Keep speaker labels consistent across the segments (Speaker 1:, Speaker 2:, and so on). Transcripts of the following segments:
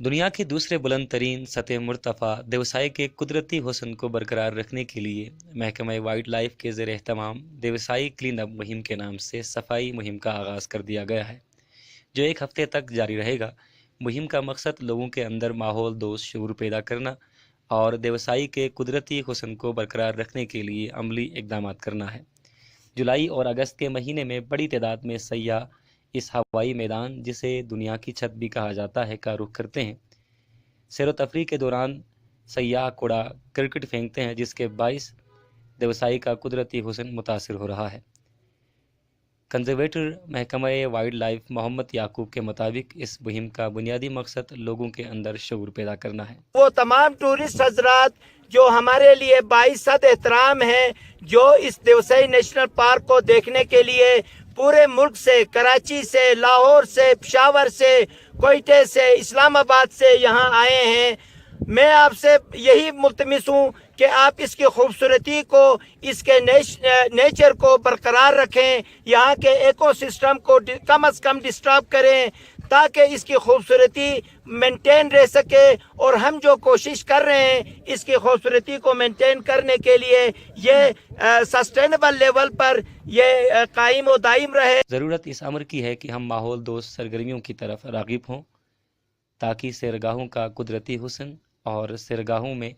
Speaker 1: दुनिया के दूसरे बुलंद तरीन सतह मुर्तफ़ा देवसाई के कुदरती हुस्न को बरकरार रखने के लिए महकमा वाइल्ड लाइफ के ज़ेर एहतमाम देवसाई क्लीन अप मुहिम के नाम से सफाई मुहिम का आगाज़ कर दिया गया है, जो एक हफ्ते तक जारी रहेगा। मुहिम का मकसद लोगों के अंदर माहौल दोस्त शऊर पैदा करना और देवसाई के कुदरती हुस्न को बरकरार रखने के लिए अमली इकदाम करना है। जुलाई और अगस्त के महीने में बड़ी तादाद में सयाह इस हवाई मैदान, जिसे दुनिया की छत भी कहा जाता है, का रुख करते हैं। सैर व तफरीह के दौरान सयाह कूड़ा करकट फेंकते हैं, जिसके बाइस देवसाई का कुदरती हुस्न मुतासिर हो रहा है। कंजर्वेटर महकमा वाइल्ड लाइफ मोहम्मद याकूब के मुताबिक इस मुहिम का बुनियादी मकसद लोगों के अंदर शऊर पैदा करना है।
Speaker 2: वो तमाम टूरिस्ट हजरात जो हमारे लिए बाइज़ एहतराम हैं, जो इस देवसाई नेशनल पार्क को देखने के लिए पूरे मुल्क से, कराची से, लाहौर से, पेशावर से, कोयटे से, इस्लामाबाद से यहाँ आए हैं, मैं आपसे यही मुल्तमिस हूँ कि आप इसकी खूबसूरती को, इसके नेचर को बरकरार रखें, यहाँ के इकोसिस्टम को कम अज़ कम डिस्टर्ब करें, ताकि इसकी खूबसूरती मेंटेन रह सके। और हम जो कोशिश कर रहे हैं इसकी खूबसूरती को मेंटेन करने के लिए ये सस्टेनेबल लेवल पर ये कायम व दायम रहे।
Speaker 1: ज़रूरत इस अमर की है कि हम माहौल दोस्त सरगर्मियों की तरफ राग़िब हों, ताकि सैरगाहों का कुदरती हुस्न और सैरगाहों में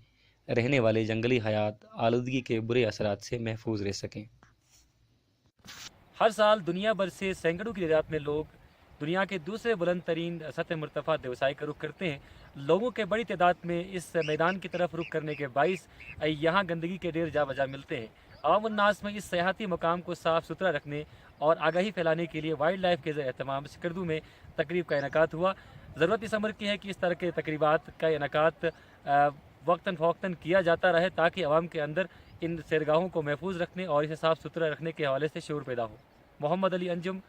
Speaker 1: रहने वाले जंगली हयात आलूदगी के बुरे असरात से महफूज रह सकें। हर साल दुनिया भर से सैकड़ों की तादाद में लोग दुनिया के दूसरे बुलंद तरीन सतह मुर्तफ़ा देवसाई का रुख करते हैं। लोगों के बड़ी तादाद में इस मैदान की तरफ रुख करने के बाइस यहाँ गंदगी के ढेर जा बजा मिलते हैं। आवाम उन्नास में इस सयाहती मकाम को साफ़ सुथरा रखने और आगाही फैलाने के लिए वाइल्ड लाइफ के एहतमाम सिकरदू में तकरीब का इनेकात हुआ। ज़रूरत इस अमर की है कि इस तरह के तकरीबात का इनेकात वक्तन फ़ौक्तन किया जाता रहे, ताकि आवाम के अंदर इन सैरगाहों को महफूज रखने और इसे साफ़ सुथरा रखने के हवाले से शऊर पैदा हो। मोहम्मद अली अंजुम,